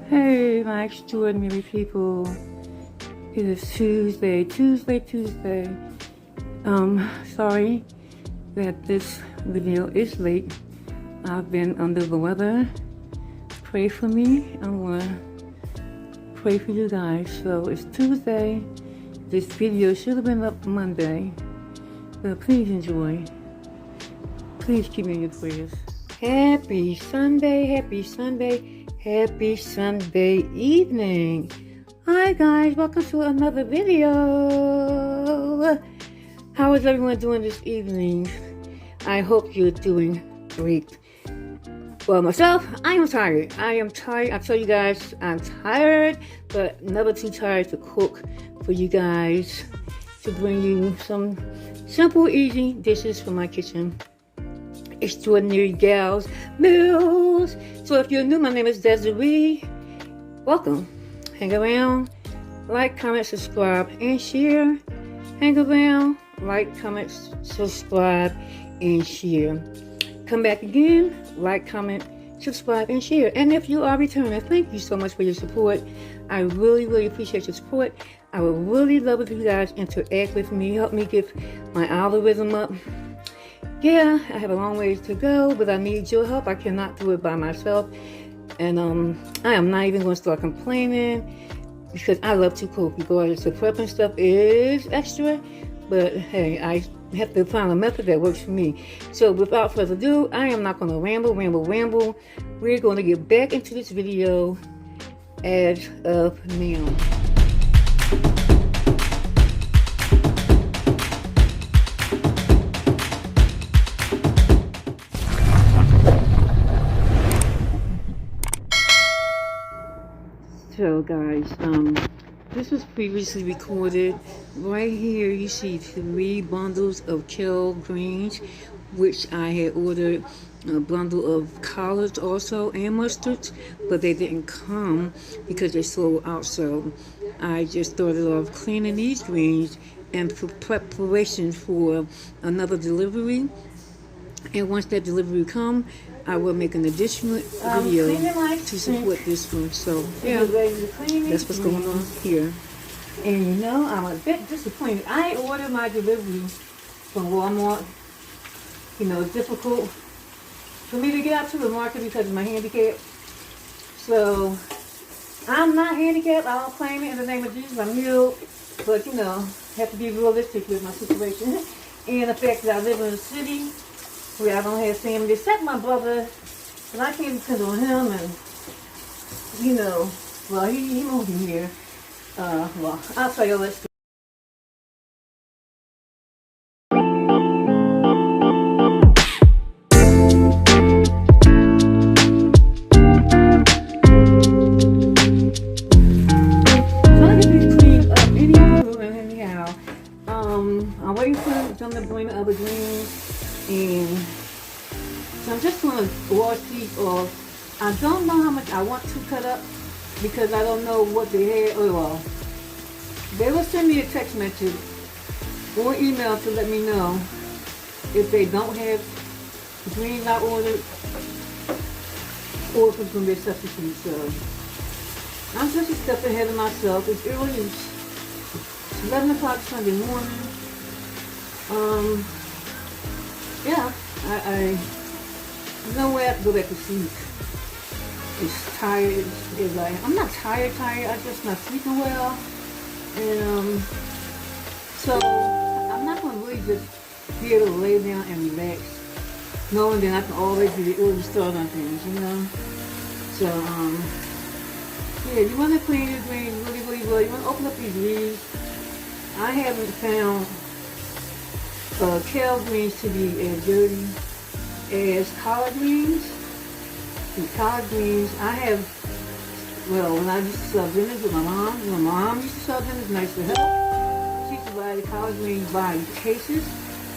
Hey, my extraordinary people. It is Tuesday. Sorry that this video is late. I've been under the weather. Pray for me. I'm gonna pray for you guys. So it's Tuesday. This video should have been up Monday. But please enjoy. Please keep me in your prayers. Happy Sunday evening. Hi guys, welcome to another video. How is everyone doing this evening? I hope you're doing great. Well, myself, I am tired. I tell you guys, I'm tired, but never too tired to cook for you guys, to bring you some simple, easy dishes from my kitchen. Extraordinary Gals Meals. So if you're new, my name is Desiree. Welcome. Hang around, like, comment, subscribe, and share. Hang around, like, comment, subscribe, and share. Come back again, like, comment, subscribe, and share. And if you are returning, thank you so much for your support. I really appreciate your support. I would really love it if you guys interact with me, help me get my algorithm up. Yeah, I have a long ways to go, but I need your help. I cannot do it by myself. And I am not even going to start complaining because I love to cook. Regardless, the prepping stuff is extra, but hey, I have to find a method that works for me. So without further ado, I am not going to ramble. We're going to get back into this video as of now. So guys, this was previously recorded. Right here you see 3 bundles of kale greens, which I had ordered a bundle of collards also and mustards, but they didn't come because they sold out. So I just started off cleaning these greens and for preparation for another delivery. And once that delivery comes, I will make an additional video to support this one. So yeah, that's what's going on here. And you know, I'm a bit disappointed. I ordered my delivery from Walmart. You know, it's difficult for me to get out to the market because of my handicap. So I'm not handicapped. I don't claim it in the name of Jesus. I'm healed. But you know, have to be realistic with my situation and the fact that I live in a city where I don't have family except my brother, and I can't depend on him. And you know, well, he moved in here. Well, I'll tell you that story. So I get these cleaned up anyhow. I'm waiting for them to bring the other greens. And so I'm just going to wash these off. I don't know how much I want to cut up because I don't know what they had. Oh, well, they will send me a text message or email to let me know if they don't have the greens I ordered or if it's going to be a substitute. So I'm just a step ahead of myself. It's early. It's 11 o'clock Sunday morning. Yeah, there's no way I can go back to sleep. It's tired. It's like, I'm not tired. I'm just not sleeping well. And so I'm not going to really just be able to lay down and relax, knowing that I can always be the early start on things, you know. So, yeah, you want to clean your greens really well. You want to open up these leaves. I haven't found kale greens to be as dirty as collard greens. And collard greens, I have, well, when I used to sell dinners with my mom used to sell dinners, nice to help. She used to buy the collard greens by cases.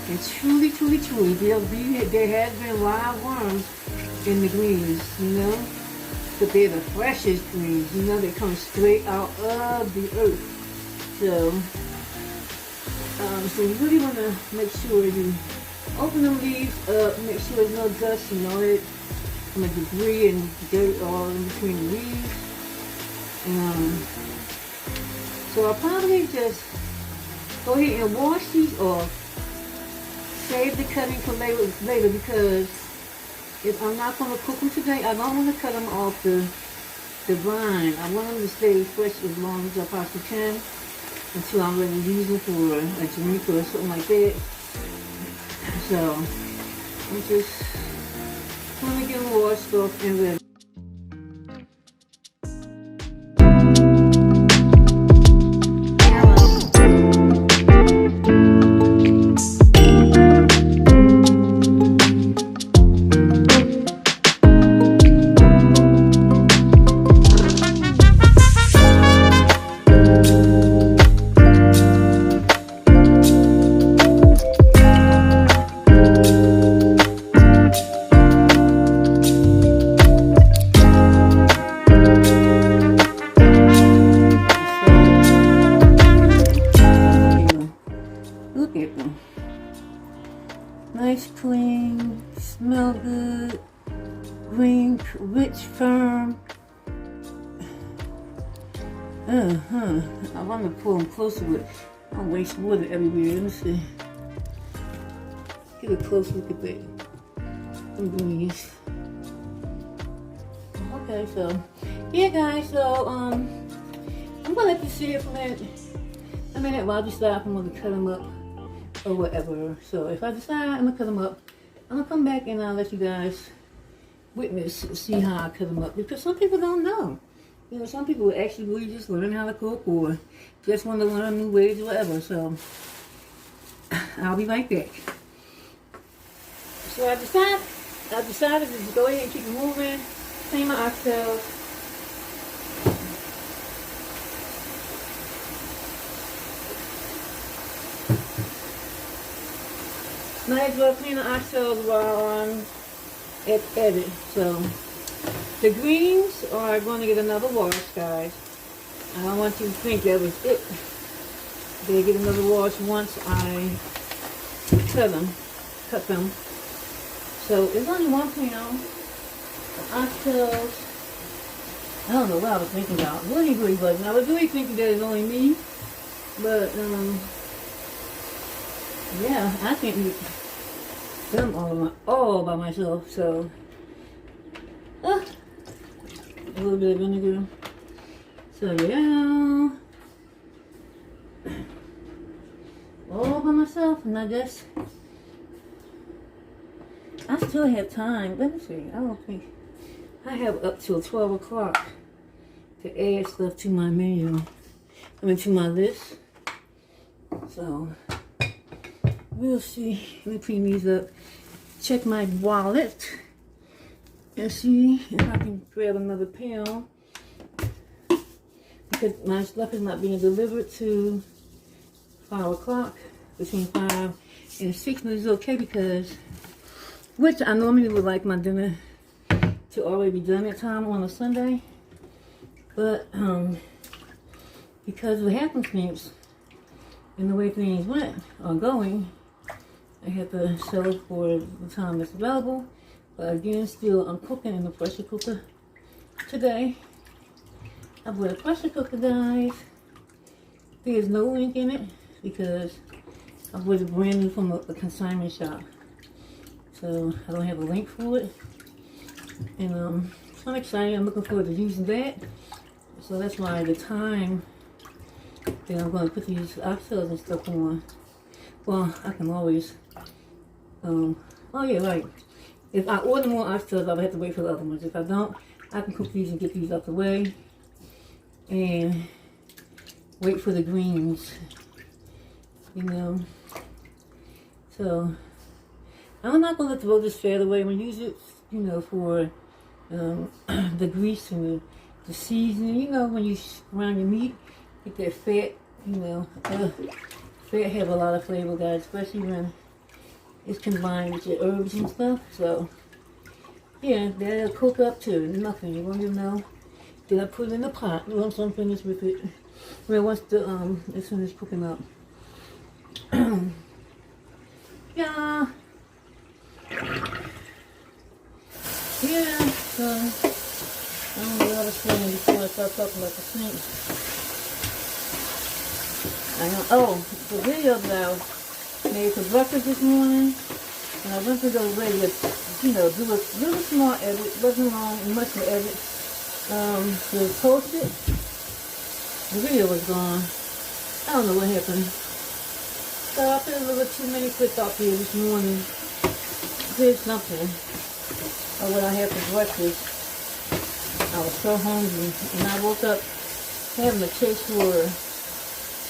And truly, there has been live worms in the greens, you know. But they're the freshest greens, you know, they come straight out of the earth. So you really want to make sure you open them leaves up, make sure there's no dust and all that, debris and dirt all in between the leaves. And, so I'll probably just go ahead and wash these off. Save the cutting for later because if I'm not going to cook them today, I don't want to cut them off the brine. I want them to stay fresh as long as I possibly can until I'm ready to use them for a drink or something like that. So I'm just going to get them washed off and ready. Look at them. Nice, clean, smell good, green, rich, firm. I want to pull them closer, but I don't waste water everywhere. Let me see. Get a close look at that. Them greens. Okay, so yeah, guys. So I'm gonna let you see it for a minute while I decide if I'm gonna cut them up or whatever. So if I decide I'm gonna cut them up, I'm gonna come back and I'll let you guys witness, see how I cut them up, because some people don't know. You know, some people actually really just learn how to cook or just want to learn new ways or whatever. So I'll be right back. So I decided to just go ahead and keep it moving. Clean my oxtails. Might as well clean the oxtails while I'm at it. So the greens are going to get another wash, guys. I don't want you to think that was it. They get another wash once I cut them. So it's only 1 pound of oxtails. I don't know what I was thinking about. Really wasn't. I was really thinking that it's only me. But yeah, I can't eat them all by myself. So a little bit of vinegar. So yeah, all by myself, and I guess I still have time. Let me see. I don't think I have up till 12 o'clock to add stuff to my menu. To my list. So we'll see. Let me clean these up. Check my wallet and see if I can grab another pound, because my stuff is not being delivered to 5 o'clock. Between 5 and 6 is okay, because which I normally would like my dinner to already be done at time on a Sunday, but because of the happenstance and the way things are going, I have to sell it for the time that's available. But again, still I'm cooking in the pressure cooker today. I bought a pressure cooker, guys. There's no link in it because I bought it brand new from a consignment shop. So I don't have a link for it. And so I'm excited. I'm looking forward to using that. So that's why the time that I'm going to put these oxtails and stuff on. Well, I can always, oh yeah, right. If I order more oxtails, I'll have to wait for the other ones. If I don't, I can cook these and get these out the way and wait for the greens, you know. So I'm not going to throw this fat away. I'm going to use it, you know, for the grease and the seasoning. You know, when you brown your meat, get that fat, you know. Fat have a lot of flavor, guys, especially when it's combined with your herbs and stuff. So yeah, that'll cook up too. Nothing. You won't even know. Then I put it in the pot once I'm finished with it. Well, once it's finished cooking up. Yeah. Yeah, so I don't know what else clean before I start talking about the sink. Oh, the video that I made for breakfast this morning, and I went to go away with, you know, do a little small edit, wasn't long, much of an edit, to post it. The video was gone. I don't know what happened. So I put a little too many clips out here this morning. Did something of what I had for breakfast. I was so hungry, and I woke up having a taste for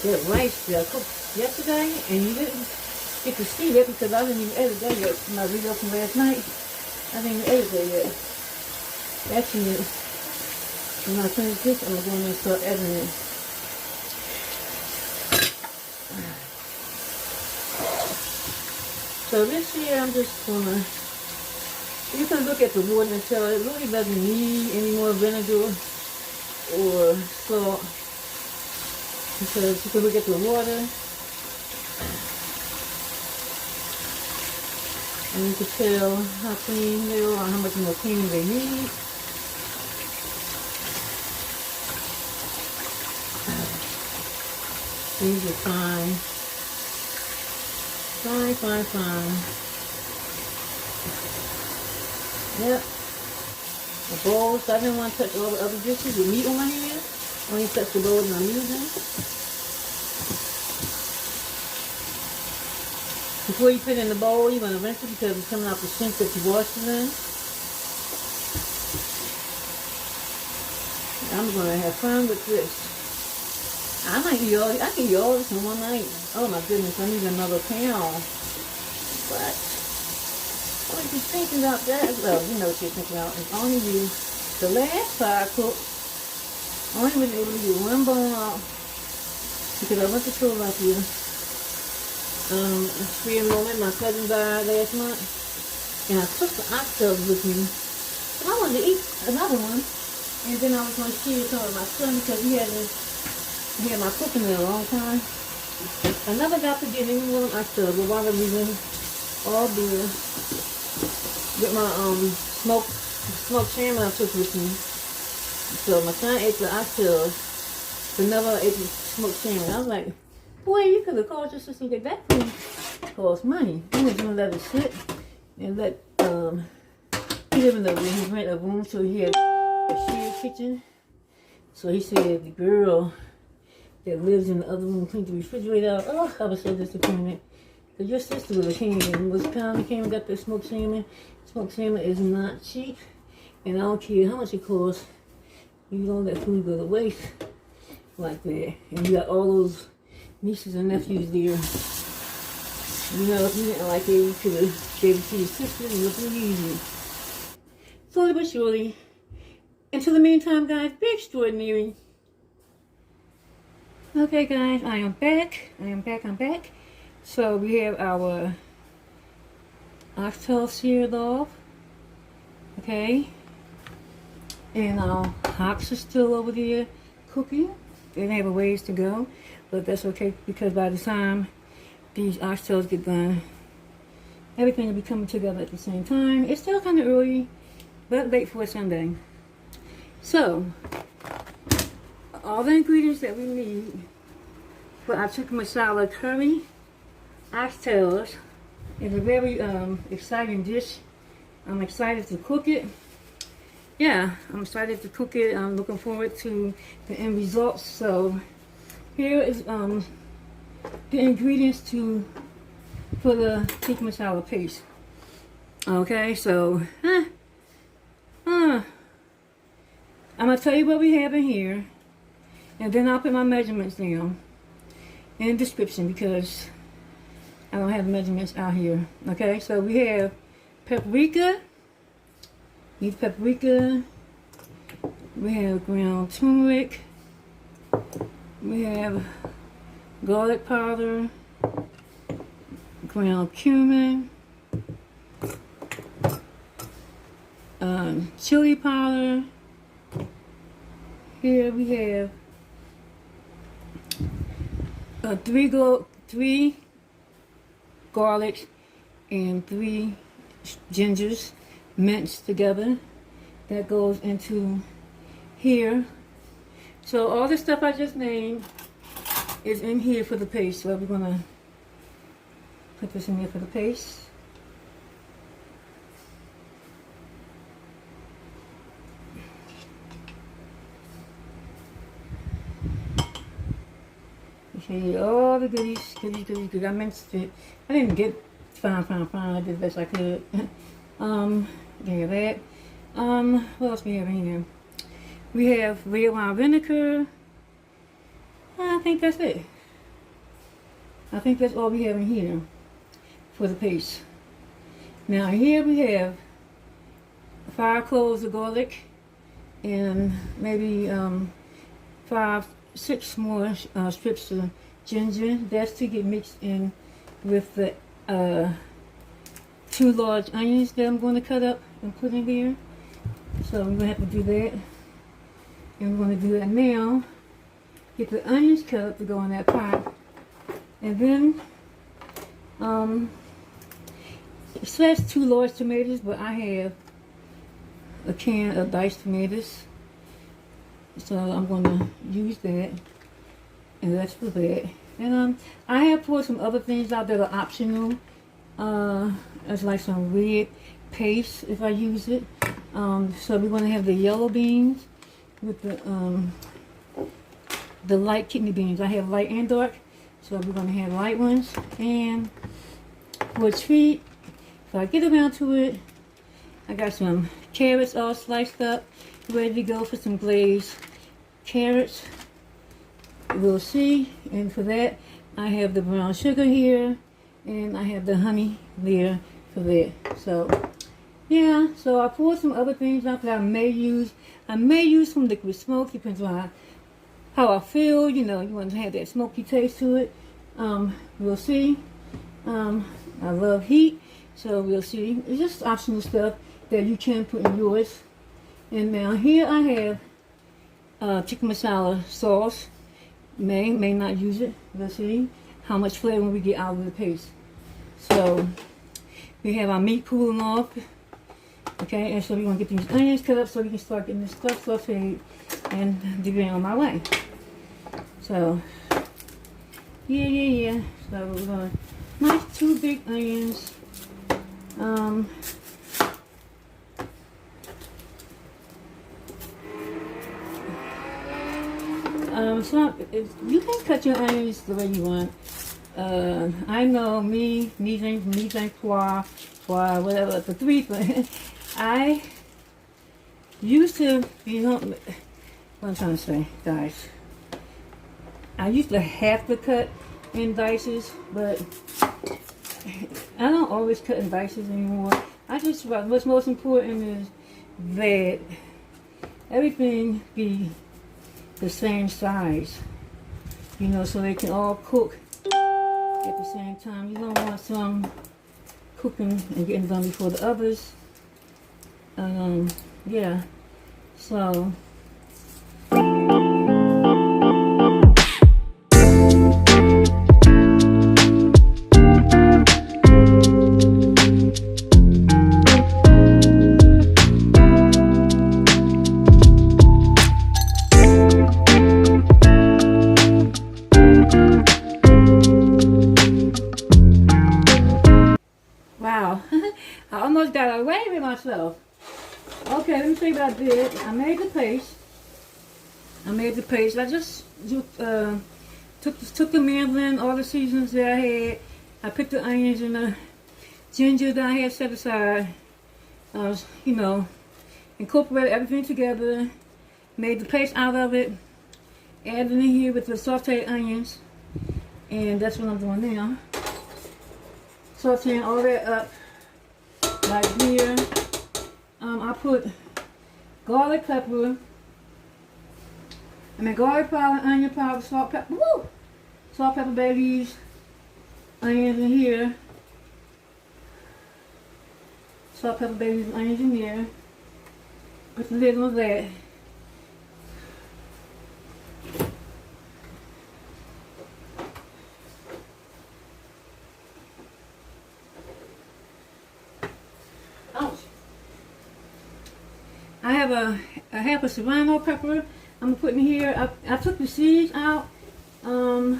that rice that I cooked yesterday, and you didn't get to see that because I didn't even edit that yet. My video from last night, I didn't even edit that yet. Actually, when I finish this, I'm going to start editing it. So this year, I'm just gonna, you can look at the water and tell it really doesn't need any more vinegar or salt. Because you can look at the water and you can tell how clean they are or how much more cleaning they need. These are fine. Fine. Yep. The bowls, I didn't want to touch all the other dishes with meat on here. Only touch the bowls that I'm using. Before you put it in the bowl, you're going to rinse it because it's coming out the sink that you washed it in. I'm going to have fun with this. I can eat all this in one night. Oh my goodness, I need another pound. But I was just thinking about that. Well, you know what you're thinking about. It's only the last pie I cooked. I only was able to get one bone out because I went to Philadelphia. Free moment, my cousin died last month, and I took the oxtails with me. And I wanted to eat another one, and then I was going to share some with my son because he had my cooking in a long time. I never got to get any more oxtails, but while I was in all beer with my smoked salmon I took with me. So my son ate the oxtails, but never ate the smoked salmon. I was like, boy, you could have called your sister and get that food. Cost money. He was gonna let it sit and let he lived in the room. He rented a room, so he had a shared kitchen. So he said the girl that lives in the other room cleaned the refrigerator out. Oh, I was so disappointed. Because your sister would have came and got the smoked salmon. Smoked salmon is not cheap, and I don't care how much it costs. You don't let food go to waste like that. And you got all those nieces and nephews there. You know, if you didn't like it, you could have gave it to your sisters and nothing easy. Slowly but surely. Until the meantime, guys, be extraordinary. Okay, guys, I am back. I'm back. So we have our oxtails seared off. Okay. And our hocks are still over there cooking. They have a ways to go, but that's okay because by the time these oxtails get done, everything will be coming together at the same time. It's still kind of early, but late for a Sunday. So, all the ingredients that we need for our Tikka masala curry oxtails is a very exciting dish. I'm excited to cook it. Yeah, I'm excited to cook it. I'm looking forward to the end results. So here is the ingredients for the Tikka masala paste. Okay, so I'm gonna tell you what we have in here, and then I'll put my measurements down in the description because I don't have measurements out here. Okay, so we have paprika. Need paprika. We have ground turmeric. We have garlic powder, ground cumin, chili powder. Here we have three garlics and 3 gingers minced together. That goes into here. So all the stuff I just named is in here for the paste. So we're gonna put this in here for the paste. Okay, all the goodies. I meant it. I didn't get fine. I did the best I could. There that. What else we have in here? We have red wine vinegar. I think that's it. I think that's all we have in here for the paste. Now here we have 5 cloves of garlic and maybe 6 more strips of ginger. That's to get mixed in with the 2 large onions that I'm going to cut up and put in here. So we're going to have to do that. And we're going to do that now. Get the onions cut up to go in that pot. And then, it says 2 large tomatoes, but I have a can of diced tomatoes. So I'm going to use that. And that's for that. And I have poured some other things out that are optional. It's like some red paste if I use it. So we're going to have the yellow beans with the light kidney beans. I have light and dark, so we're going to have light ones. And for a treat, if I get around to it, I got some carrots all sliced up, ready to go for some glazed carrots. We'll see. And for that, I have the brown sugar here, and I have the honey there for that. So yeah, so I poured some other things out that I may use some liquid smoke, depends on how I feel. You know, you want to have that smoky taste to it. We'll see. I love heat, so we'll see. It's just optional stuff that you can put in yours. And now here I have Tikka masala sauce. May not use it. We'll see how much flavor we get out of the paste. So we have our meat cooling off. Okay, and so we're going to get these onions cut up so we can start getting this stuff sauteed and getting on my way. So, yeah. So we're going to, nice 2 big onions. So you can cut your onions the way you want. I know me whatever, the 3 things. I used to, what I'm trying to say, guys. I used to have to cut in dices, but I don't always cut in dices anymore. What's most important is that everything be the same size, you know, so they can all cook at the same time. You don't want some cooking and getting done before the others. Yeah, so wow. I almost got away with myself. Okay, let me show you what I did. I made the paste. I just took the mandolin, all the seasonings that I had. I put the onions and the ginger that I had set aside. You know, incorporated everything together. Made the paste out of it. Added in here with the sauteed onions. And that's what I'm doing now. Sauteing all that up. Like here. I put garlic powder, onion powder, salt, pepper, salt, pepper, bay leaves, onions in here, salt, pepper, bay leaves, onions in there. Put the lid on that. have a half a serrano pepper I'm putting here. I took the seeds out. And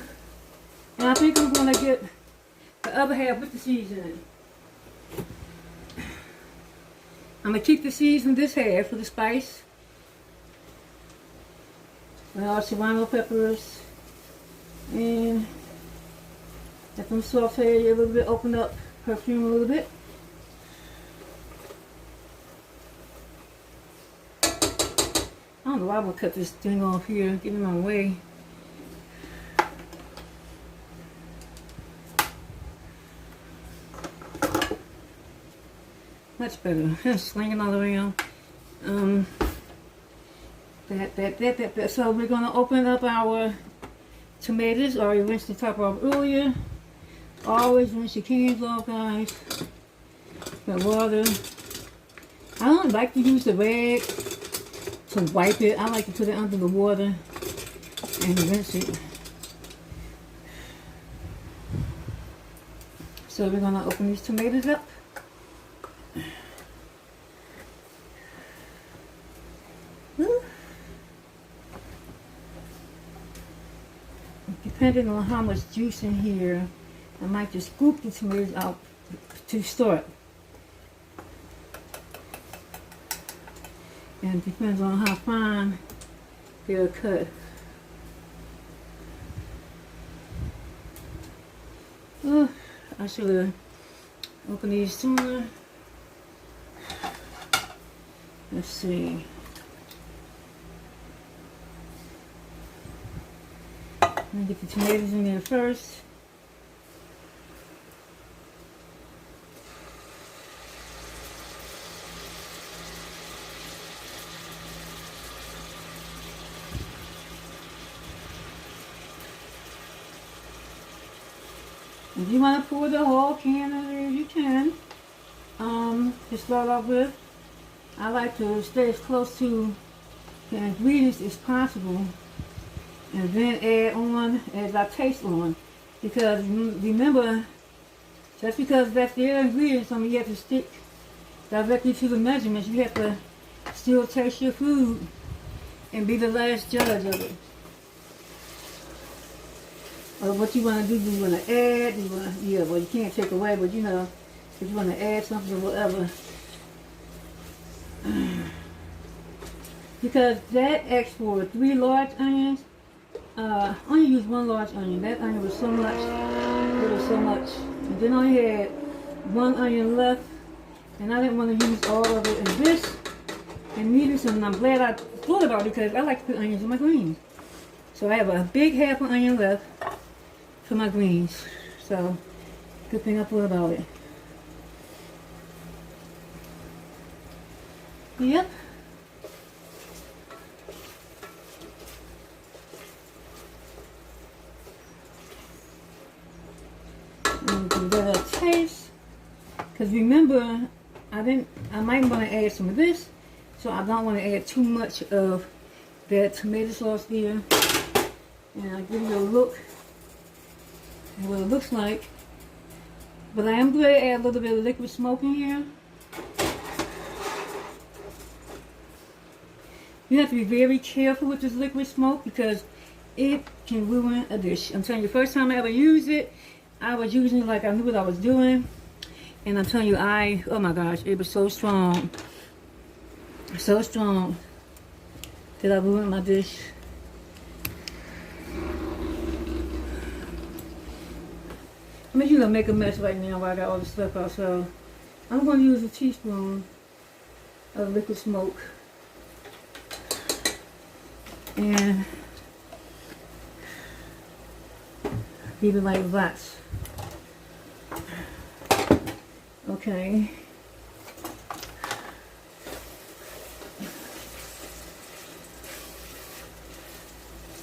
I think I'm going to get the other half with the seeds in it. I'm going to keep the seeds in this half for the spice. And our serrano peppers. And let them saute a little bit, open up perfume a little bit. I don't know why I'm going to cut this thing off here, get in my way. Much better. Slinging all around. So we're going to open up our tomatoes. I already rinsed the top off earlier. Always rinse your cans off, guys. With water. I don't like to use the rag to wipe it. I like to put it under the water and rinse it. So we're going to open these tomatoes up. Depending on how much juice in here, I might just scoop the tomatoes out to start. And it depends on how fine they're cut. Oh, I should have opened these sooner. Let's see. Let me get the tomatoes in there first. If you want to pour the whole can in there, you can. To start off with, I like to stay as close to the ingredients as possible, and then add on as I taste on. Because remember, just because that's their ingredients, you have to stick directly to the measurements. You have to still taste your food and be the last judge of it. Or what you want to do, you want to add, well, you can't take away, but you know, if you want to add something or whatever. Because that asked for 3 large onions. I only used 1 large onion. That onion was so much. It was so much. And then I only had 1 onion left. And I didn't want to use all of it in this. And neither, so I'm glad I thought about it because I like to put onions in my greens. So I have a big half an onion left for my greens. So, good thing I thought about it. Yep. And give that a taste. Because remember, I might want to add some of this. So I don't want to add too much of that tomato sauce there. And I'll give you a look at what it looks like. But I am going to add a little bit of liquid smoke in here. You have to be very careful with this liquid smoke because it can ruin a dish. I'm telling you, the first time I ever used it, I was using it like I knew what I was doing. And I'm telling you, oh my gosh, it was so strong. So strong that I ruined my dish. I'm just gonna make a mess right now while I got all the stuff out. So I'm gonna use a teaspoon of liquid smoke. And leave it like that. Okay.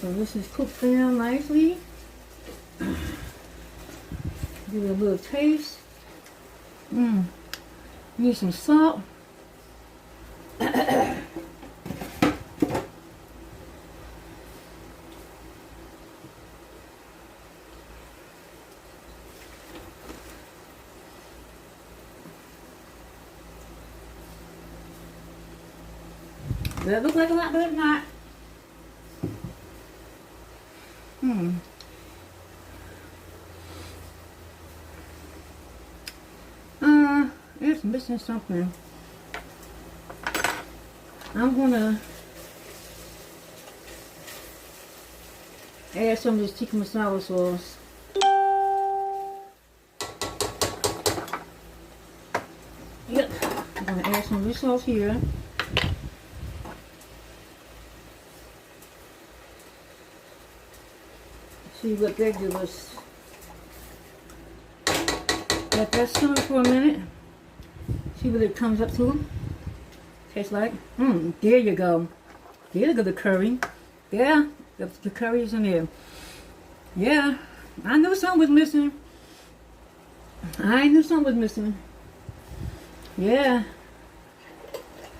So this is cooked down nicely. Give it a little taste. Need some salt. That look like a lot, but it's not. It's missing something. I'm gonna add some of this tikka masala sauce. Yep, I'm gonna add some of this sauce here. See what that gives us. Let that simmer for a minute. See what it comes up to. Tastes like. There you go. There you go, the curry. Yeah, the curry is in there. Yeah, I knew something was missing. I knew something was missing. Yeah.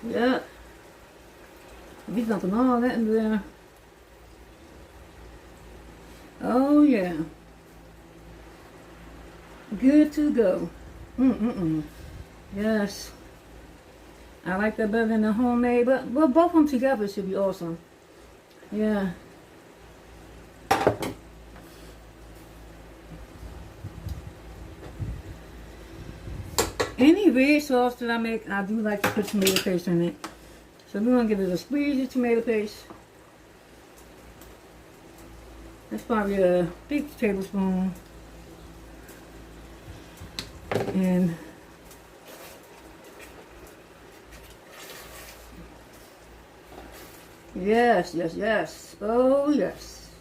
Yeah. We dumping all that in there. Oh yeah. Good to go. Yes. I like that better than the homemade, but well, both of them together should be awesome. Yeah. Any red sauce that I make, I do like to put tomato paste in it. So we're gonna give it a squeeze of tomato paste. That's probably a big tablespoon. And yes, yes, yes. Oh, yes.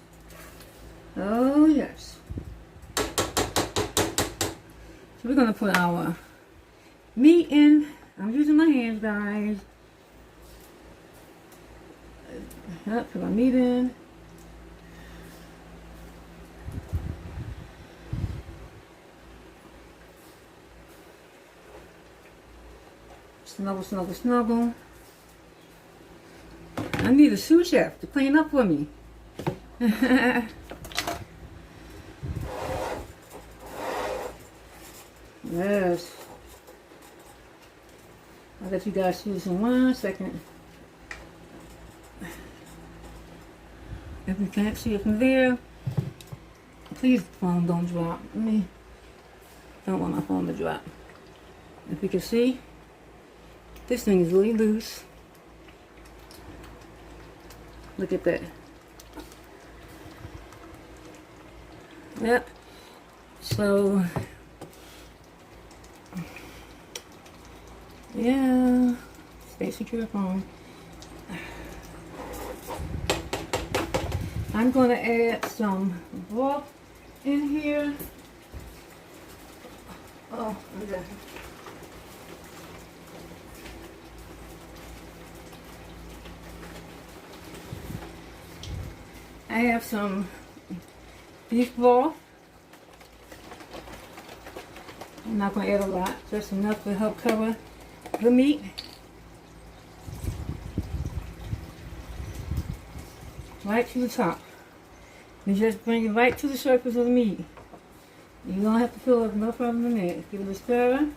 Oh, yes. So we're going to put our meat in. I'm using my hands, guys. Yep, put our meat in. Snuggle, snuggle, snuggle. I need a sous chef to clean up for me. Yes. I'll let you guys see this in 1 second. If you can't see it from there, please the phone don't drop. Don't want my phone to drop. If you can see, this thing is really loose. Look at that. Yep. So, yeah. Stay secure phone. I'm going to add some broth in here. Oh, okay. I have some beef broth. I'm not going to add a lot, just enough to help cover the meat. Right to the top. You just bring it right to the surface of the meat. You don't have to fill it no further than that. Give it a stir.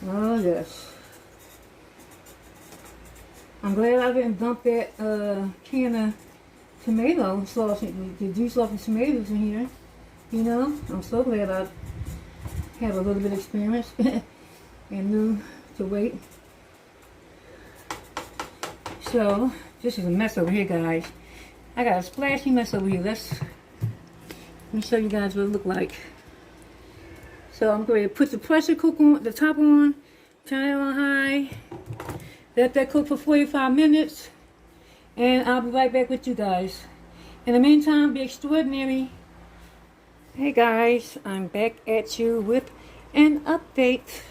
Oh yes. I'm glad I didn't dump that can of tomato sauce, the juice off the tomatoes in here. You know, I'm so glad I have a little bit of experience and knew to wait. So, this is a mess over here, guys. I got a splashy mess over here. Let me show you guys what it look like. So I'm going to put the pressure cooker on the top on, turn it on high. Let that cook for 45 minutes, and I'll be right back with you guys. In the meantime, be extraordinary. Hey guys, I'm back at you with an update.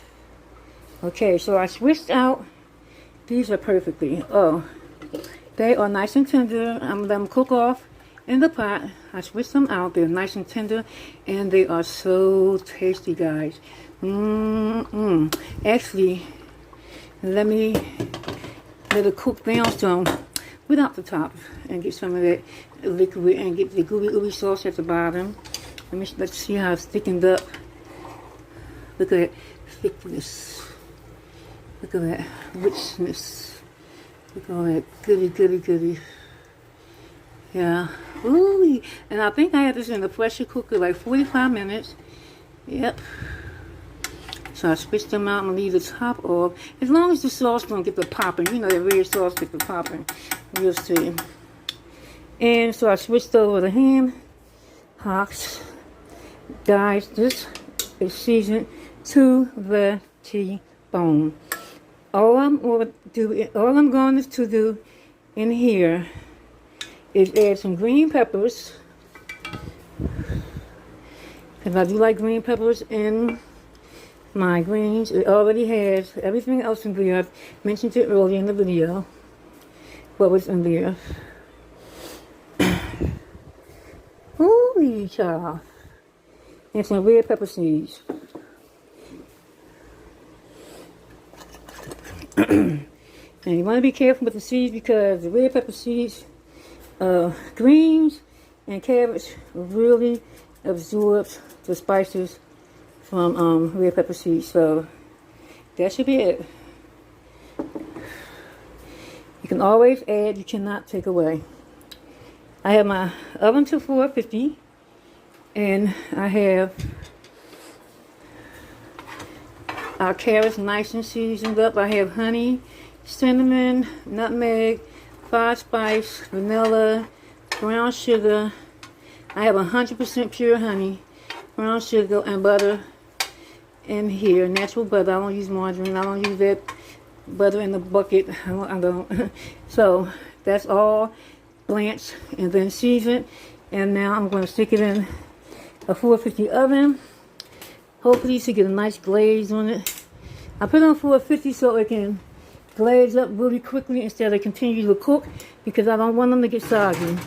Okay, so I switched out. These are perfectly. Oh, they are nice and tender. I'm gonna let them cook off in the pot. I switched them out. They're nice and tender, and they are so tasty, guys. Actually, let it cook down some without the top and get some of that liquid and get the gooey sauce at the bottom. Let's see how it's thickened up. Look at that thickness. Look at that richness. Look at all that goody. Yeah. Ooh. And I think I had this in the pressure cooker like 45 minutes. Yep. So I switched them out. I'm going to leave the top off. As long as the sauce don't get the popping. You know that red sauce get the popping. You'll see. And so I switched over the Hamhocks. Guys, this is seasoned to the T-bone. All I'm going to do in here is add some green peppers. Because I do like green peppers in my greens. It already has everything else in there. I've mentioned it earlier in the video. What was in there. Holy cow. And some red pepper seeds. And you want to be careful with the seeds because the red pepper seeds, greens and carrots really absorb the spices from red pepper seeds. So that should be it. You can always add, you cannot take away. I have my oven to 450 and I have our carrots nice and seasoned up. I have honey, cinnamon, nutmeg, 5 spice, vanilla, brown sugar. I have 100% pure honey, brown sugar, and butter in here. Natural butter. I don't use margarine. I don't use that butter in the bucket. I don't. So that's all blanched and then seasoned. And now I'm going to stick it in a 450 oven. Hopefully to get a nice glaze on it. I put it on 450 so it can glaze up really quickly instead of continue to cook because I don't want them to get soggy.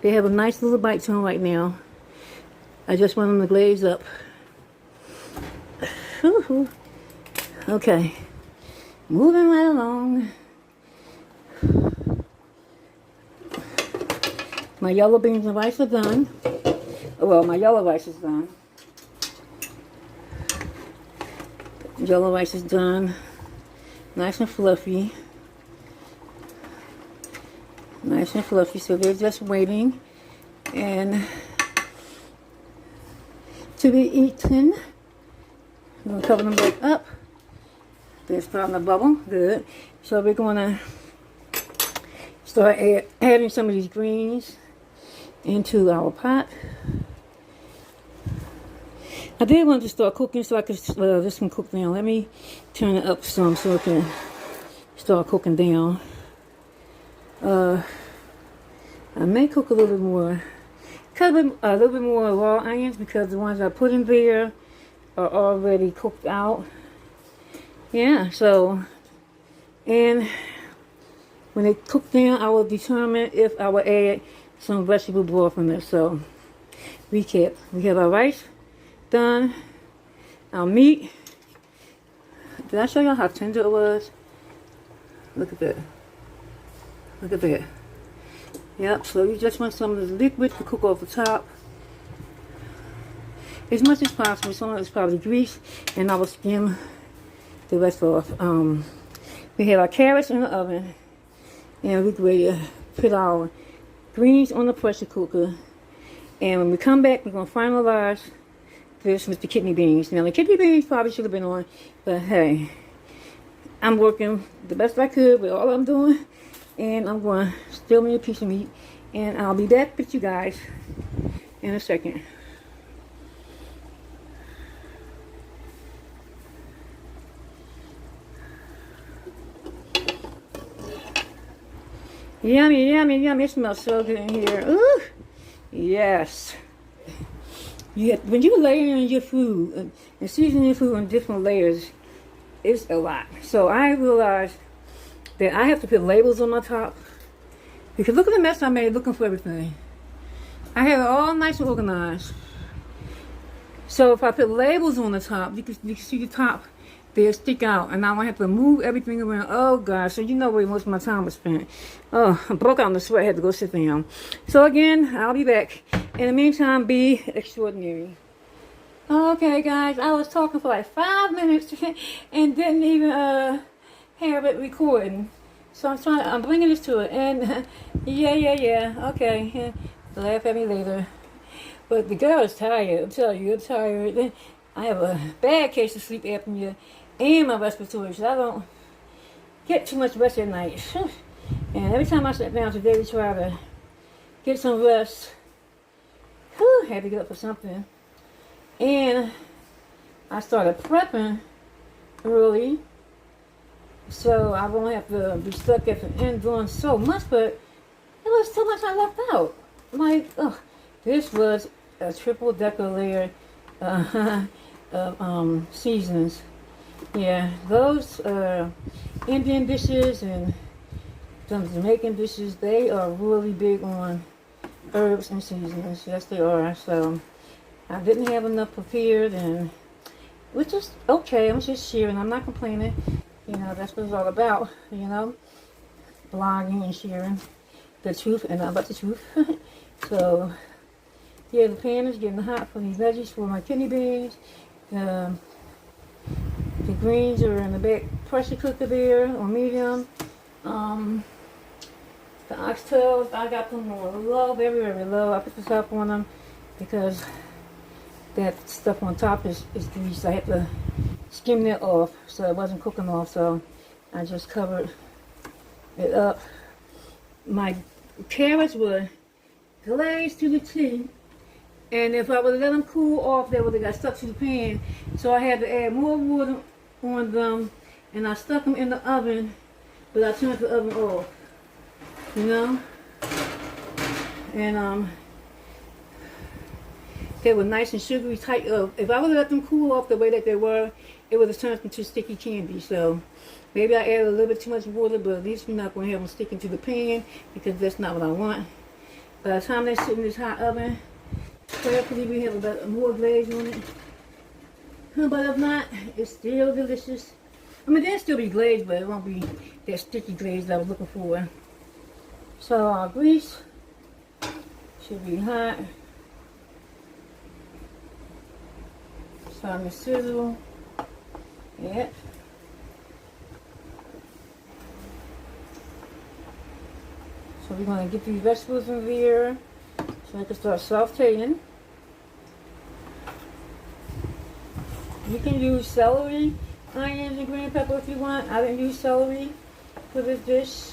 They have a nice little bite to them right now. I just want them to glaze up. Okay. Moving right along. My yellow beans and rice are done. Well, my yellow rice is done. Yellow rice is done. Nice and fluffy. Nice and fluffy. So they're just waiting and to be eaten. I'm going to cover them back up. They're starting to bubble. Good. So we're going to start adding some of these greens into our pot. I did want to start cooking so I could, this can cook down. Let me turn it up some so it can start cooking down. I may cook a little bit more. Cut a little bit more raw onions because the ones I put in there are already cooked out. Yeah, so, and when they cook down, I will determine if I will add some vegetable broth in it. So, recap. We have our rice done, our meat. Did I show y'all how tender it was? Look at that. Look at that. Yep, so you just want some of the liquid to cook off the top as much as possible. Some of it's probably grease, and I will skim the rest off. We have our carrots in the oven, and we're ready to put our greens on the pressure cooker. And when we come back, we're going to finalize this with the kidney beans. Now, the kidney beans probably should have been on, but hey, I'm working the best I could with all I'm doing. And I'm going to still me a piece of meat. And I'll be back with you guys in a second. Yummy, yummy, yummy. It smells so good in here. Ooh, yes. When you layer in your food and season your food in different layers, it's a lot. So I realized that I have to put labels on my top because look at the mess I made looking for everything. I have it all nice and organized. So if I put labels on the top, you can see the top, they'll stick out, and I won't have to move everything around. Oh gosh, so you know where most of my time was spent. Oh, I broke out in the sweat, I had to go sit down. So again, I'll be back. In the meantime, be extraordinary. Okay, guys, I was talking for like 5 minutes and didn't even have it recording. So I'm bringing this to it, and yeah, okay, laugh at me later. But the girl is tired. I'm telling you, I'm tired. I have a bad case of sleep apnea and my respiratory, so I don't get too much rest at night. And every time I sit down today to try to get some rest, I had to get up for something. And I started prepping early, so I won't have to be stuck at the end doing so much, but there was so much I left out. Like, this was a triple decker layer of seasonings. Yeah, those Indian dishes and some Jamaican dishes, they are really big on herbs and seasonings. Yes, they are. So I didn't have enough prepared, and which is okay. I'm just sharing. I'm not complaining. You know, that's what it's all about. You know, blogging and sharing the truth and not but the truth. So yeah, the pan is getting hot for these veggies for my kidney beans. The greens are in the back pressure cooker there on medium. The oxtails, I got them on low, very, very low. I put the top on them because that stuff on top is grease. I had to skim that off so it wasn't cooking off, so I just covered it up. My carrots were glazed to the T, and if I would have let them cool off, they would have got stuck to the pan. So I had to add more water on them, and I stuck them in the oven, but I turned the oven off. You know, and they were nice and sugary tight. If I would have let them cool off the way that they were, it would have turned into sticky candy. So maybe I added a little bit too much water, but at least we're not going to have them sticking to the pan because that's not what I want. By the time they sit in this hot oven, prayerfully we have about more glaze on it. But if not, it's still delicious. I mean, they'll still be glazed, but it won't be that sticky glaze that I was looking for. So our grease should be hot. Starting to sizzle. Yep. So we're going to get these vegetables in there so I can start sauteing. You can use celery, onions, and green pepper if you want. I didn't use celery for this dish.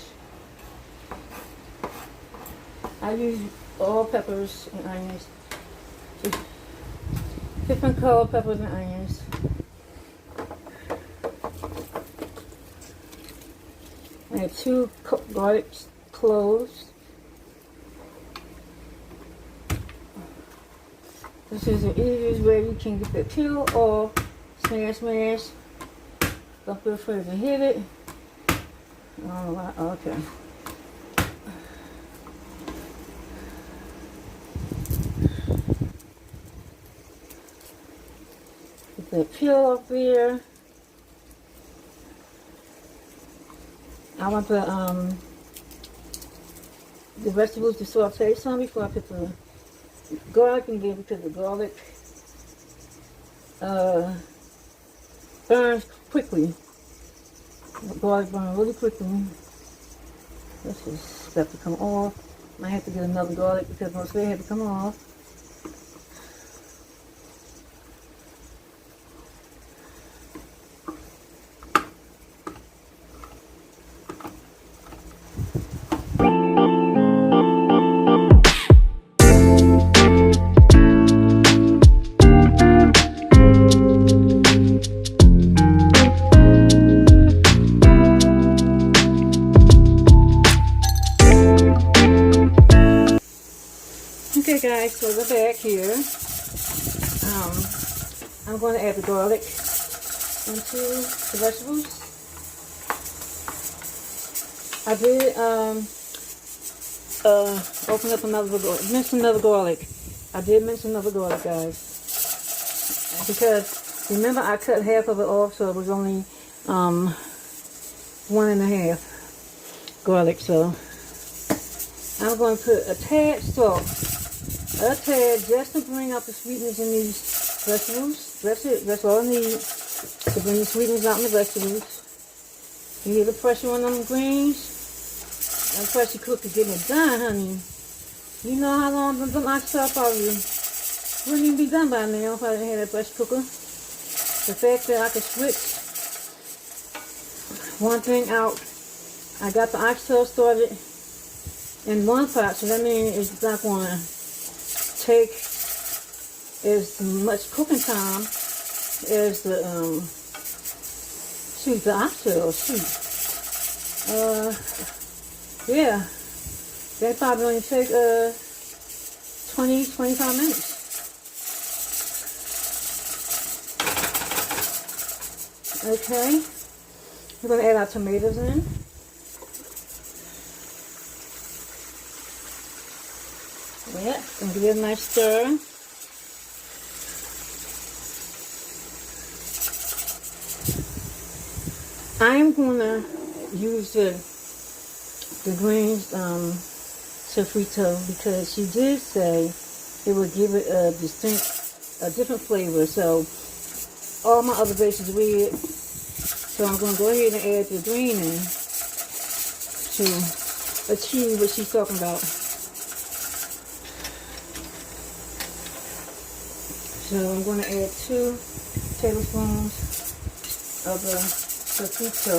I use all peppers and onions. Different color peppers and onions. I have 2 garlic cloves. This is the easiest way you can get the peel off. Smash. Don't feel afraid to hit it. Oh, okay. Get the peel off there. I want the vegetables to saute some before I put the garlic in there because the garlic burns quickly. The garlic burns really quickly. This is got to come off. I have to get another garlic because most of it had to come off. Okay guys, so we're back here. I'm going to add the garlic into the vegetables. I did open up mince another garlic. I did mince another garlic, guys. Because remember I cut half of it off, so it was only 1.5 garlic. So I'm going to put a tad salt. A tad, just to bring out the sweetness in these vegetables. That's it. That's all I need to bring the sweetness out in the vegetables. You hear the pressure on them greens? That pressure cooker getting it done, honey. You know how long them oxtails probably wouldn't even be done by now if I didn't have that pressure cooker. The fact that I could switch one thing out. I got the oxtail started in one pot, so that means it's not going to take as much cooking time as the oxtail. Yeah, that probably only take 20-25 minutes. Okay, we're going to add our tomatoes in. Yeah, and give it a nice stir. I'm gonna use the greens sofrito because she did say it would give it a different flavor. So all my other bases are red. So I'm gonna go ahead and add the green in to achieve what she's talking about. So I'm going to add 2 tablespoons of the sofrito.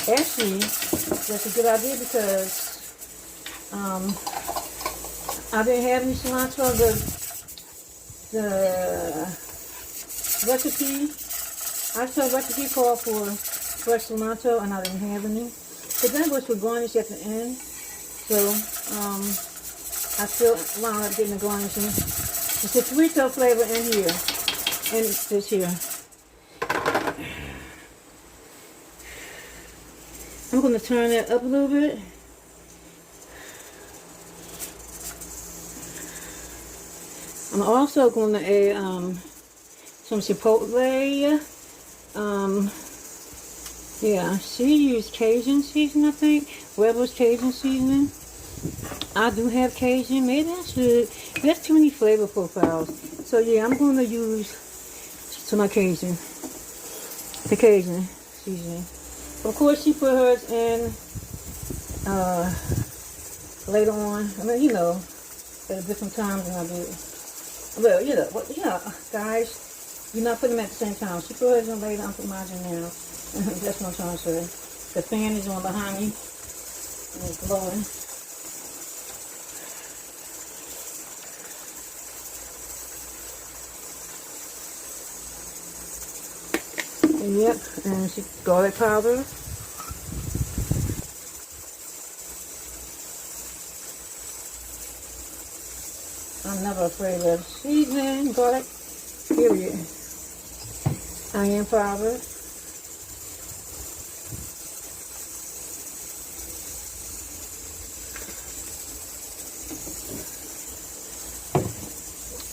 Actually, that's a good idea because I didn't have any cilantro. The actual recipe called for fresh cilantro, and I didn't have any. But that was for garnish at the end. So I still wound up getting the garnishing. It's a sofrito flavor in here, and this here. I'm going to turn that up a little bit. I'm also going to add some chipotle. Yeah, she used Cajun seasoning, I think. Rebel's Cajun seasoning. I do have Cajun. Maybe I should. There's too many flavor profiles. So yeah, I'm going to use some of my Cajun. The Cajun seasoning. Of course, she put hers in later on. I mean, you know, at different times than I do. Well, you know, guys, you're not putting them at the same time. She put hers in later. I'm putting mine in now. That's what I'm trying to say. The fan is on behind me. And it's blowing. Yep, and she garlic powder. I'm never afraid of seasoning, garlic, period. Onion powder.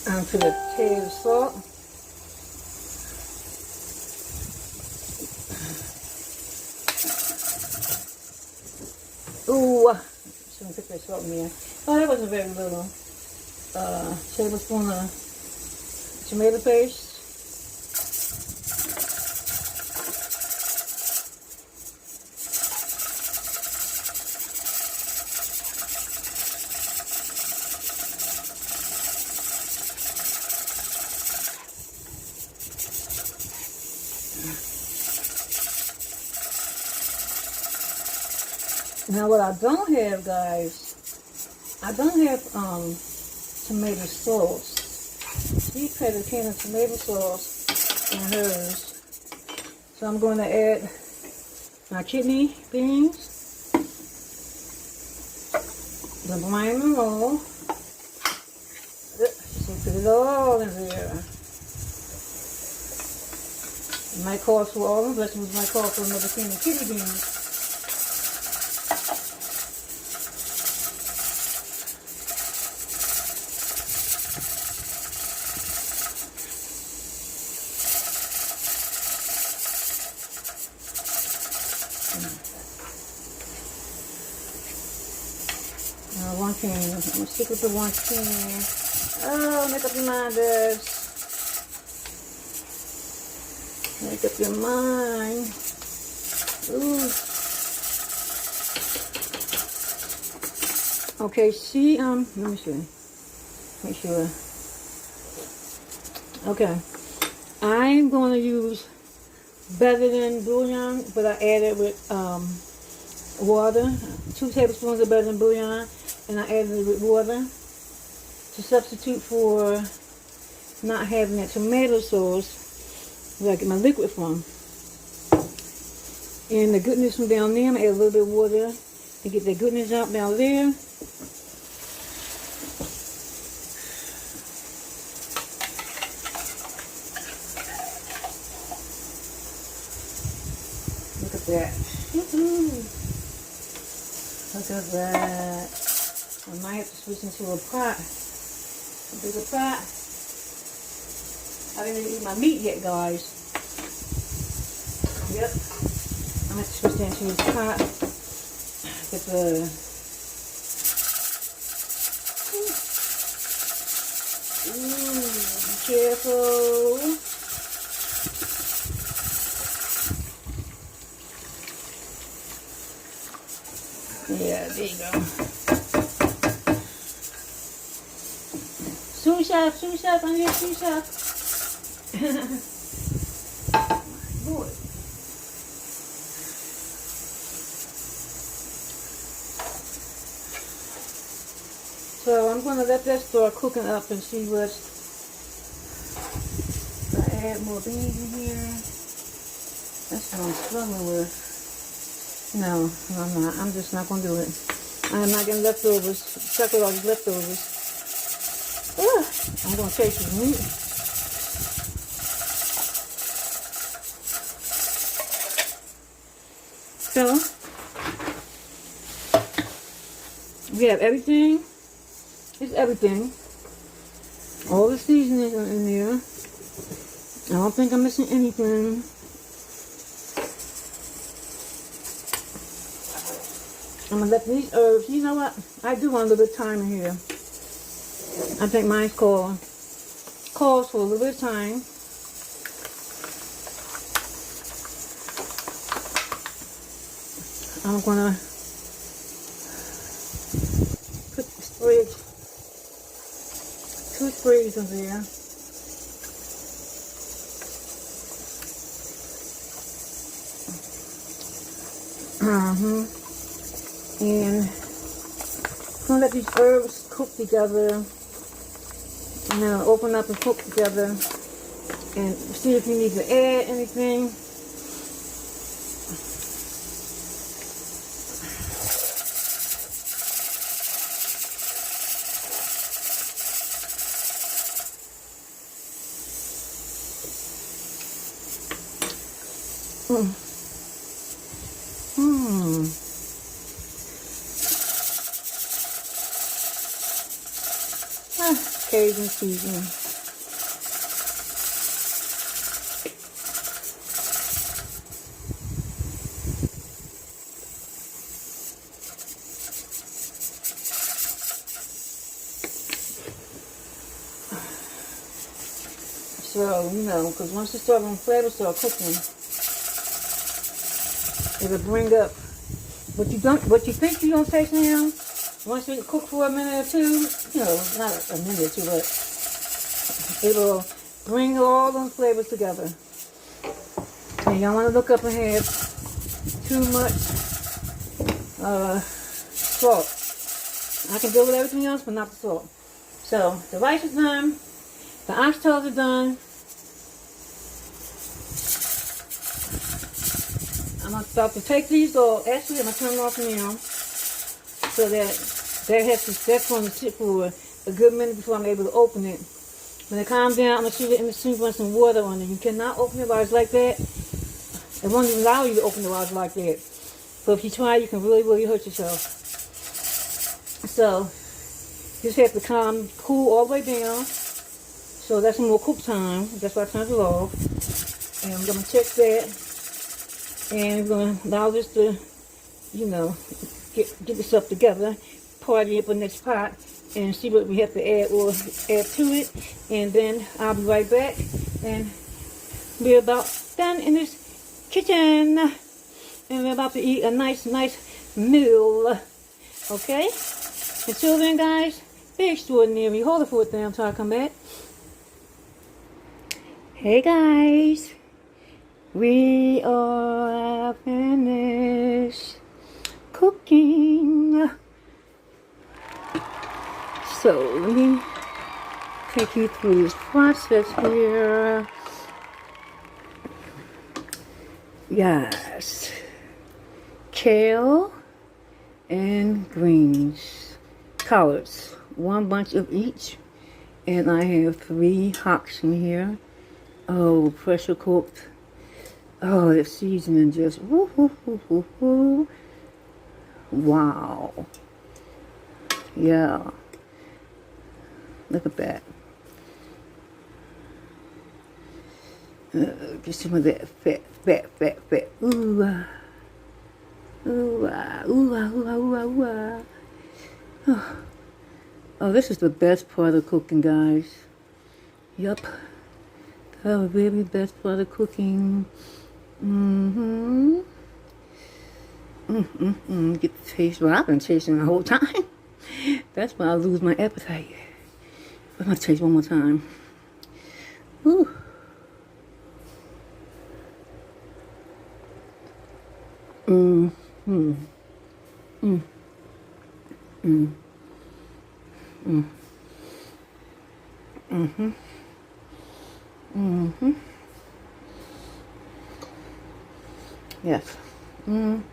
Onto the table salt. Ooh, shouldn't put that salt in there. Oh, that wasn't very little. Tablespoon of tomato paste. Now what I don't have, guys, I don't have tomato sauce. She put a can of tomato sauce in hers. So I'm going to add my kidney beans, the lime and roll. She put it all in there. It might call for all the vegetables, might call for another can of kidney beans. One can. I'm going to stick with the one can Oh, make up your mind, guys. Make up your mind. Ooh. Okay, see, let me see. Make sure. Okay. I'm going to use better than bouillon, but I added with water. 2 tablespoons of better than bouillon, and I added it with water to substitute for not having that tomato sauce where I get my liquid from. And the goodness from down there, I'm going to add a little bit of water to get that goodness out down there. Look at that. Look at that. I might have to switch into a pot. A bigger pot. I didn't even eat my meat yet, guys. Yep. I'm going to switch into this pot. Get the... Ooh, be careful. Yeah, there you go. Sous chef, I need a sous chef. Lord. So I'm going to let that start cooking up and see what's... I add more beans in here. That's what I'm struggling with. No, I'm not. I'm just not going to do it. I am not getting leftovers. Check with all these leftovers. Ugh, I'm going to taste this meat. So, we have everything. It's everything. All the seasonings are in there. I don't think I'm missing anything. I'm going to let these herbs, you know what? I do want a little bit of time in here. I think mine calls for a little bit of time. I'm going to put the sprigs, 2 sprigs in there. And I'm going to let these herbs cook together. And then I'll open up and cook together. And see if you need to add anything. Cajun seasoning. So, you know, because once the flavors start cooking, it'll bring up what you think you don't taste now. Once you cook for a minute or 2, you know, not a minute or 2, but it'll bring all those flavors together. And you don't want to look up and have too much salt. I can deal with everything else, but not the salt. So the rice is done. The oxtails are done. I'm about to take these off. Actually, I'm going to turn them off now. So that's going to sit for a good minute before I'm able to open it. When it calms down, I'm going to shoot it in the sink with some water on it. You cannot open it while it's like that. It won't even allow you to open it while it's like that. So if you try, you can really, really hurt yourself. So, you just have to cool all the way down. So that's more cook time. That's why I turned it off. And I'm going to check that. And we're going to allow this to, you know, get yourself together. Party up in this pot. and see what we have to add or add to it. And then I'll be right back. And we're about done in this kitchen. And we're about to eat a nice meal. Okay? Until then, guys, be extraordinary. Hold it for a damn till I come back. Hey, guys. We are finished cooking. So, let me take you through this process here. Yes. Kale and greens. Collards. One bunch of each. And I have 3 hocks in here. Oh, pressure cooked. Oh, the seasoning just woo, woo, woo, woo, woo. Wow. Yeah. Look at that. Get some of that fat. Ooh, ooh, ooh, ooh, ooh. Oh, this is the best part of cooking, guys. Yup. The very best part of cooking. Get the taste. Well, I've been tasting the whole time. That's why I lose my appetite. I'm gonna taste one more time. Ooh. Yes. I don't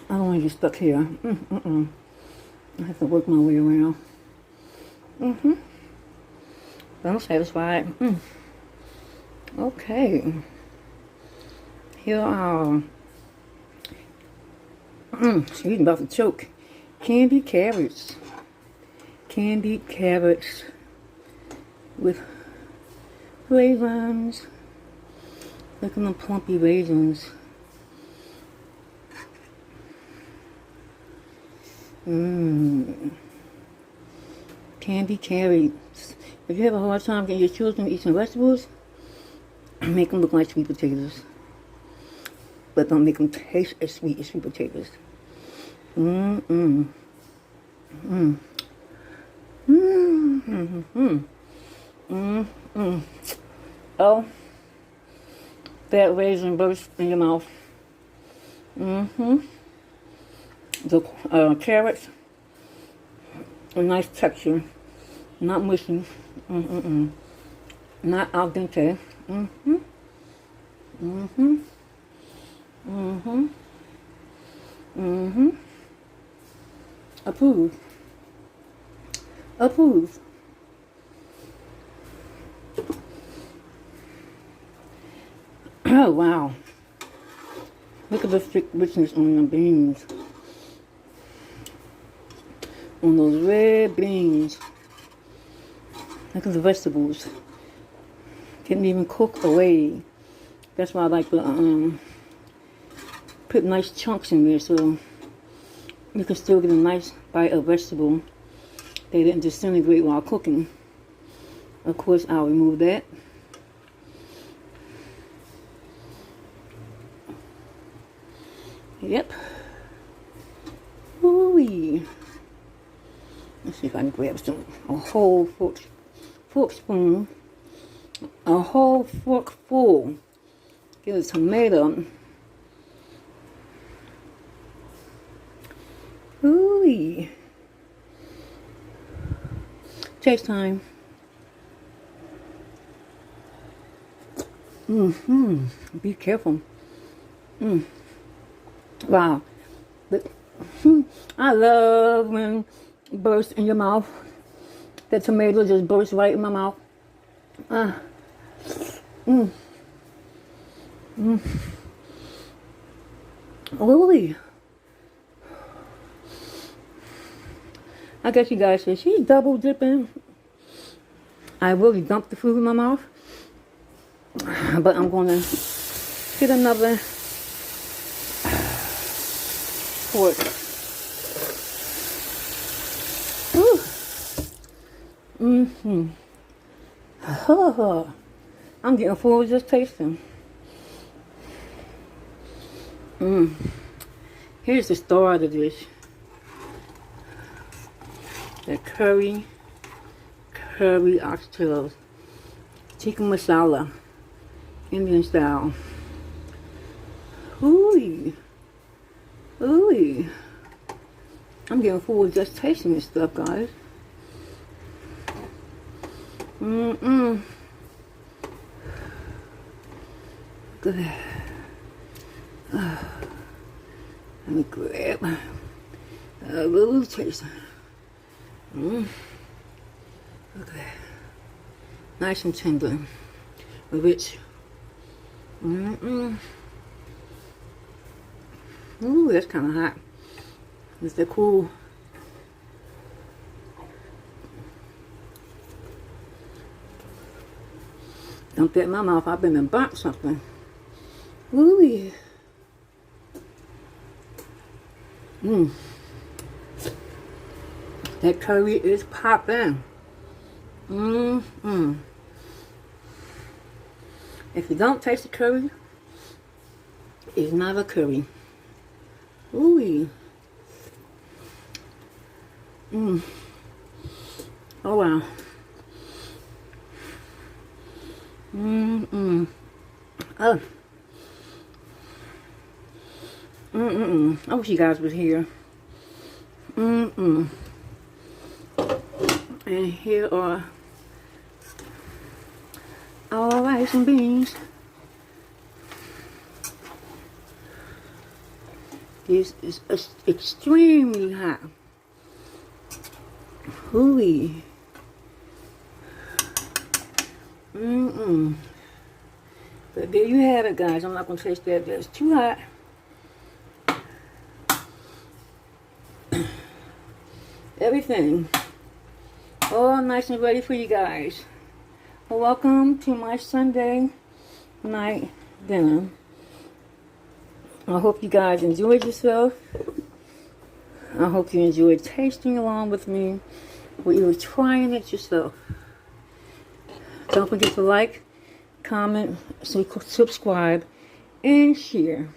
want to get stuck here. I have to work my way around. But I'm satisfied. Okay. Here are, excuse me, about to choke. Candied carrots. Candied carrots with raisins. Look at them plumpy raisins. Candied carrots. If you have a hard time getting your children to eat some vegetables, make them look like sweet potatoes. But don't make them taste as sweet as sweet potatoes. Oh, that raisin burst in your mouth. The carrots, a nice texture, not mushy. Not al dente. Approved. Approved. Oh, wow. Look at the thick richness on the beans. On those red beans. Look at the vegetables. Didn't even cook away. That's why I like to put nice chunks in there so you can still get a nice bite of vegetable. They didn't disintegrate while cooking. Of course, I'll remove that. Yep. Ooh-wee. Let's see if I can grab a whole fork spoon. A whole fork full. Get a tomato. Ooh-wee. Taste time. Be careful. Wow. I love when it bursts in your mouth. The tomato just bursts right in my mouth. Ooh. I guess you guys say she's double dipping. I really dumped the food in my mouth. But I'm gonna get another fork. Mm-hmm. I'm getting full just tasting. Here's the star of the dish. The curry oxtails. Tikka masala. Indian style. Ooh. Ooh. I'm getting full just tasting this stuff, guys. Good. Let me grab a little taste. Okay. Nice and tender. Rich. Ooh, that's kind of hot. Is that cool? Dump that in my mouth. I've been and burnt something. Ooh. That curry is popping. If you don't taste the curry, it's not a curry. Ooh. Oh wow. Oh. I wish you guys was here. And here are our rice and beans. This is extremely hot. Hooey. But there you have it, guys. I'm not gonna taste that. That's too hot. Everything all nice and ready for you guys. Well, welcome to my Sunday night dinner. I hope you guys enjoyed yourself. I hope you enjoyed tasting along with me, or you were trying it yourself. Don't forget to like, comment, subscribe, and share.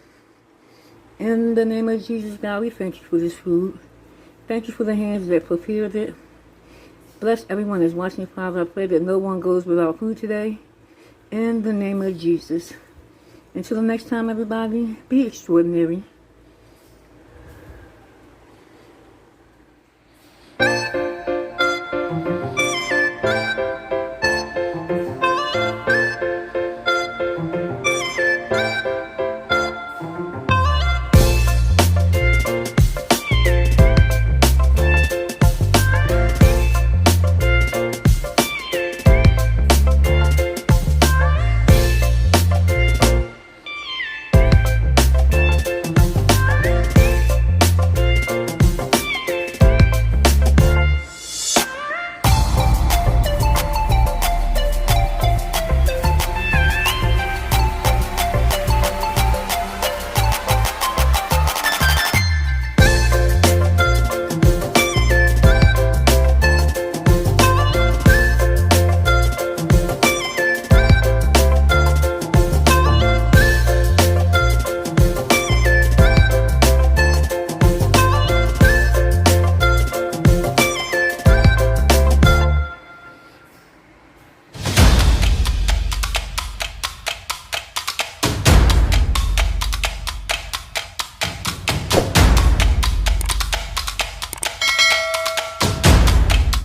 In the name of Jesus, God, we thank you for this food. Thank you for the hands that prepared it. Bless everyone that's watching, Father. I pray that no one goes without food today. In the name of Jesus. Until the next time, everybody, be extraordinary.